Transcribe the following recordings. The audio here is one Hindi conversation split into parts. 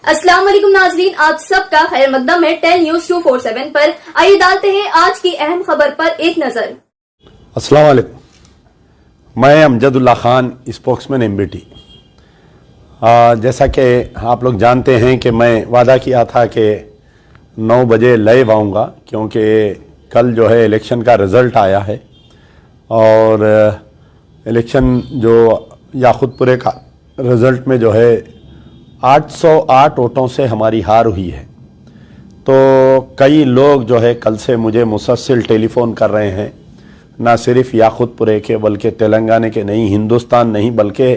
अस्सलाम वालेकुम नाजरीन, आप सबका खैर मकदम है 10 न्यूज़ 247 पर। आइए डालते हैं आज की अहम खबर पर एक नजर। अस्सलाम वालेकुम, मैं अमजदुल्ला खान, स्पोक्समैन एमबीटी। जैसा कि आप लोग जानते हैं कि मैं वादा किया था कि 9 बजे लाइव आऊँगा, क्योंकि कल जो है इलेक्शन का रिज़ल्ट आया है और इलेक्शन जो याखुतपुरे का रिज़ल्ट में जो है 808 वोटों से हमारी हार हुई है। तो कई लोग जो है कल से मुझे मुसलसल टेलीफ़ोन कर रहे हैं, ना सिर्फ याखुतपुरे के बल्कि तेलंगाना के नहीं, हिंदुस्तान नहीं बल्कि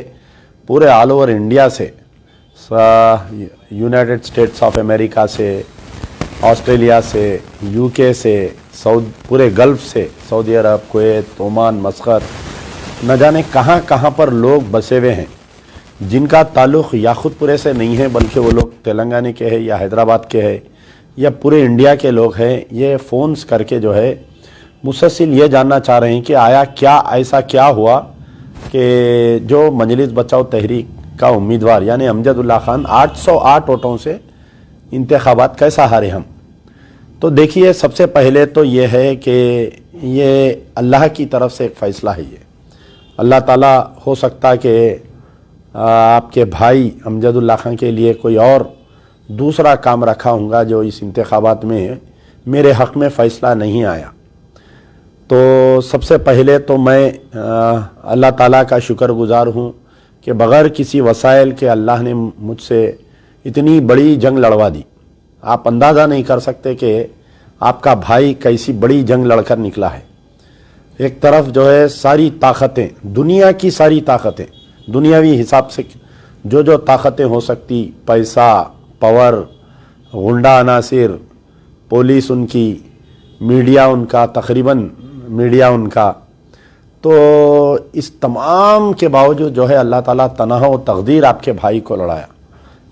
पूरे ऑल ओवर इंडिया से, यूनाइटेड स्टेट्स ऑफ अमेरिका से, ऑस्ट्रेलिया से, यूके से, पूरे गल्फ़ से, सऊदी अरब, कुवैत, ओमान, मस्कत, न जाने कहाँ कहाँ पर लोग बसे हुए हैं जिनका ताल्लुक़ याखुतपुरे से नहीं है बल्कि वो लोग तेलंगाना के हैं या हैदराबाद के हैं या पूरे इंडिया के लोग हैं। ये फ़ोन्स करके जो है मुसलसल ये जानना चाह रहे हैं कि आया क्या, ऐसा क्या हुआ कि जो मजलिस बचाओ तहरीक का उम्मीदवार यानी अमजदुल्ला खान 808 वोटों से इंतखाबात कैसा हारे हम। तो देखिए, सबसे पहले तो ये है कि ये अल्लाह की तरफ से एक फ़ैसला है। ये अल्लाह ताला हो सकता कि आपके भाई अमजदुल्ला खान के लिए कोई और दूसरा काम रखा होगा जो इस इंतखाबात में मेरे हक़ में फ़ैसला नहीं आया। तो सबसे पहले तो मैं अल्लाह ताला का शुक्रगुज़ार हूँ कि बग़ैर किसी वसाइल के अल्लाह ने मुझसे इतनी बड़ी जंग लड़वा दी। आप अंदाज़ा नहीं कर सकते कि आपका भाई कैसी बड़ी जंग लड़कर निकला है। एक तरफ जो है सारी ताकतें, दुनिया की सारी ताकतें, दुनियावी हिसाब से जो ताकतें हो सकती, पैसा, पावर, गुंडा अनासिर, पुलिस उनकी, मीडिया उनका, तकरीबन मीडिया उनका, तो इस तमाम के बावजूद जो है अल्लाह ताला तनहा व तकदीर आपके भाई को लड़ाया।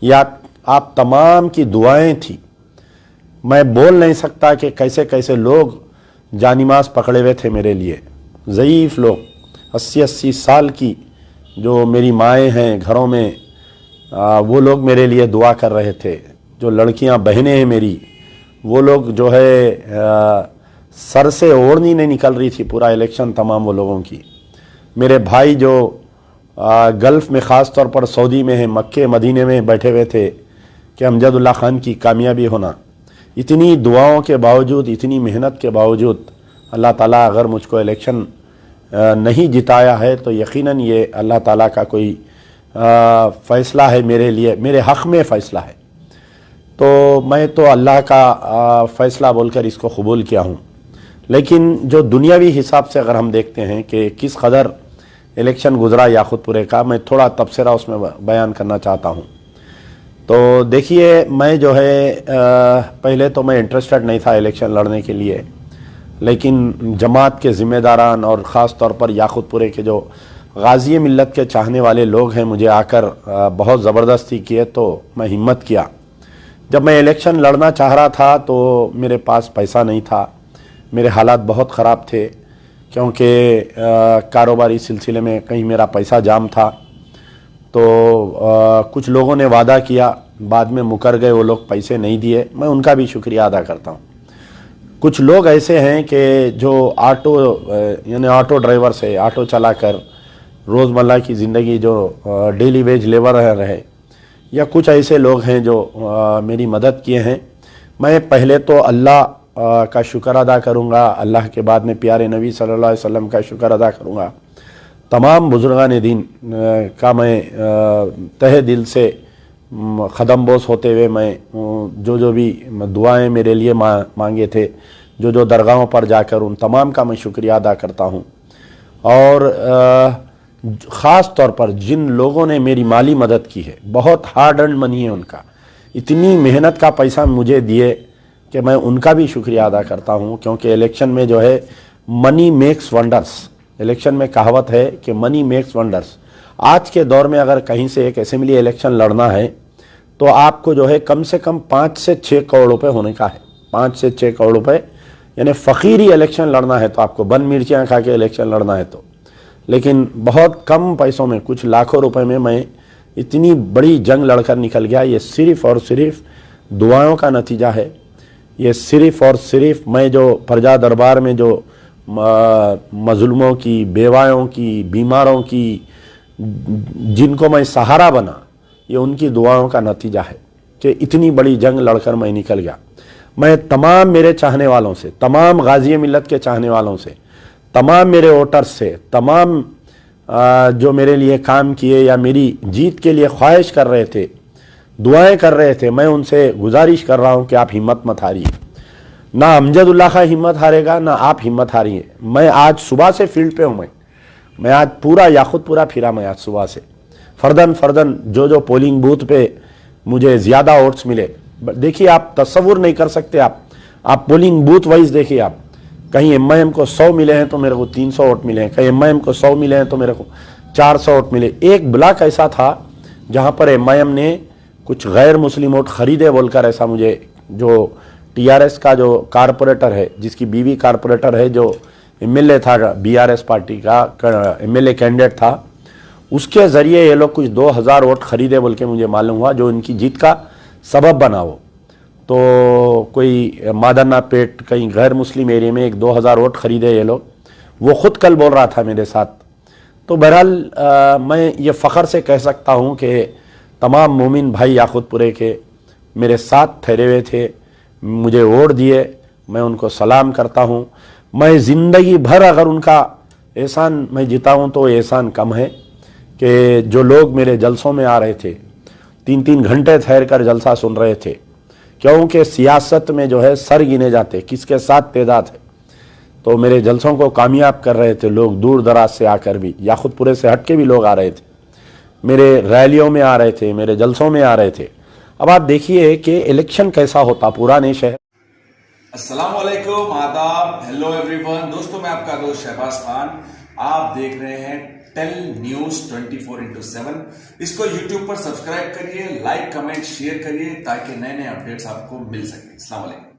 या आप तमाम की दुआएं थी। मैं बोल नहीं सकता कि कैसे कैसे लोग जानिमाज पकड़े हुए थे मेरे लिए, ज़ईफ़ लोग, 80-80 साल की जो मेरी माएँ हैं घरों में, वो लोग मेरे लिए दुआ कर रहे थे। जो लड़कियां बहनें हैं मेरी, वो लोग जो है सर से ओढ़नी नहीं निकल रही थी पूरा इलेक्शन तमाम वो लोगों की। मेरे भाई जो गल्फ़ में, ख़ास तौर पर सऊदी में है, मक्के मदीने में बैठे हुए थे कि अमजदुल्ला खान की कामयाबी होना। इतनी दुआओं के बावजूद, इतनी मेहनत के बावजूद अल्लाह ताला अगर मुझको इलेक्शन नहीं जिताया है तो यकीनन ये अल्लाह ताला का कोई फ़ैसला है मेरे लिए, मेरे हक़ में फ़ैसला है। तो मैं तो अल्लाह का फ़ैसला बोलकर इसको कबूल किया हूँ। लेकिन जो दुनियावी हिसाब से अगर हम देखते हैं कि किस कदर इलेक्शन गुज़रा याखुतपुरे का, मैं थोड़ा तबसरा उसमें बयान करना चाहता हूँ। तो देखिए, मैं जो है पहले तो मैं इंटरेस्टेड नहीं था इलेक्शन लड़ने के लिए, लेकिन जमात के ज़िम्मेदारान और ख़ास तौर पर याखुतपुरे के जो गाज़ी मिल्लत के चाहने वाले लोग हैं मुझे आकर बहुत ज़बरदस्ती किए, तो मैं हिम्मत किया। जब मैं इलेक्शन लड़ना चाह रहा था तो मेरे पास पैसा नहीं था, मेरे हालात बहुत ख़राब थे, क्योंकि कारोबारी सिलसिले में कहीं मेरा पैसा जाम था। तो कुछ लोगों ने वादा किया, बाद में मुकर गए, वो लोग पैसे नहीं दिए, मैं उनका भी शुक्रिया अदा करता हूँ। कुछ लोग ऐसे हैं कि जो ऑटो यानी ऑटो ड्राइवर से, ऑटो चलाकर रोज़मर्रा की ज़िंदगी जो डेली वेज लेबर रहे, या कुछ ऐसे लोग हैं जो मेरी मदद किए हैं। मैं पहले तो अल्लाह का शुक्र अदा करूँगा, अल्लाह के बाद में प्यारे नबी सल्लल्लाहु अलैहि वसल्लम का शुक्र अदा करूँगा। तमाम बुजुर्गान दीन का मैं तहे दिल से ख़दम बोस होते हुए मैं जो भी दुआएं मेरे लिए मांगे थे, जो दरगाहों पर जाकर उन तमाम का मैं शुक्रिया अदा करता हूँ। और ख़ास तौर पर जिन लोगों ने मेरी माली मदद की है, बहुत हार्ड अर्न मनी है उनका, इतनी मेहनत का पैसा मुझे दिए कि मैं उनका भी शुक्रिया अदा करता हूँ। क्योंकि इलेक्शन में जो है मनी मेक्स वंडर्स, इलेक्शन में कहावत है कि मनी मेक्स वंडर्स। आज के दौर में अगर कहीं से एक असेंबली इलेक्शन लड़ना है तो आपको जो है कम से कम 5 से 6 करोड़ रुपए होने का है। 5 से 6 करोड़ रुपए यानी फ़कीरी इलेक्शन लड़ना है तो आपको बन मिर्चियाँ खा के इलेक्शन लड़ना है तो। लेकिन बहुत कम पैसों में, कुछ लाखों रुपए में मैं इतनी बड़ी जंग लड़कर निकल गया, ये सिर्फ और सिर्फ दुआओं का नतीजा है। ये सिर्फ और सिर्फ मैं जो प्रजा दरबार में जो मजलूमों की, बेवायों की, बीमारों की, जिनको मैं सहारा बना, ये उनकी दुआओं का नतीजा है कि इतनी बड़ी जंग लड़कर मैं निकल गया। मैं तमाम मेरे चाहने वालों से, तमाम गाज़ी मिल्लत के चाहने वालों से, तमाम मेरे वोटर्स से, तमाम जो मेरे लिए काम किए या मेरी जीत के लिए ख्वाहिश कर रहे थे, दुआएं कर रहे थे, मैं उनसे गुजारिश कर रहा हूं कि आप हिम्मत मत हारिए। ना अमजदुल्लाह का हिम्मत हारेगा, ना आप हिम्मत हारिए। मैं आज सुबह से फील्ड पे हूँ। मैं आज पूरा याकुतपुरा फिरा। मैं आज सुबह से फर्दन जो जो पोलिंग बूथ पे मुझे ज़्यादा वोट्स मिले, देखिए आप तस्वुर नहीं कर सकते। आप पोलिंग बूथ वाइज देखिए। आप कहीं एमआईएम को 100 मिले हैं तो मेरे को 300 वोट मिले हैं, कहीं एमआईएम को 100 मिले हैं तो मेरे को 400 वोट मिले। एक ब्लॉक ऐसा था जहां पर एमआईएम ने कुछ गैर मुस्लिम वोट खरीदे बोलकर, ऐसा मुझे, जो टीआरएस का जो कारपोरेटर है, जिसकी बीवी कारपोरेटर है, जो एमएलए था, बीआरएस पार्टी का एमएलए कैंडिडेट था, उसके जरिए ये लोग कुछ 2000 वोट खरीदे बोल के मुझे मालूम हुआ, जो इनकी जीत का सबब बना। वो तो कोई मादन्ना पेट कहीं गैर मुस्लिम एरिया में 2000 वोट खरीदे ये लोग। वो खुद कल बोल रहा था मेरे साथ। तो बहरहाल मैं ये फ़ख्र से कह सकता हूँ कि तमाम मोमिन भाई याकुतपुरे के मेरे साथ ठहरे हुए थे, मुझे वोट दिए, मैं उनको सलाम करता हूँ। मैं ज़िंदगी भर अगर उनका एहसान मैं जिताऊँ तो एहसान कम है कि जो लोग मेरे जलसों में आ रहे थे, 3-3 घंटे ठहर कर जलसा सुन रहे थे, क्योंकि सियासत में जो है सर गिने जाते किसके साथ तेदाद है। तो मेरे जलसों को कामयाब कर रहे थे लोग, दूर दराज से आकर भी, याकुतपुरे से हट के भी लोग आ रहे थे, मेरे रैलियों में आ रहे थे, मेरे जलसों में आ रहे थे। अब आप देखिए कि इलेक्शन कैसा होता पुराने शहर। अस्सलाम वालेकुम, आदाब, हेलो एवरीवन। दोस्तों मैं आपका दोस्त शहबाज खान, आप देख रहे हैं टेल न्यूज 24/7। इसको यूट्यूब पर सब्सक्राइब करिए, लाइक कमेंट शेयर करिए ताकि नए नए अपडेट्स आपको मिल सके। अस्सलाम वालेकुम।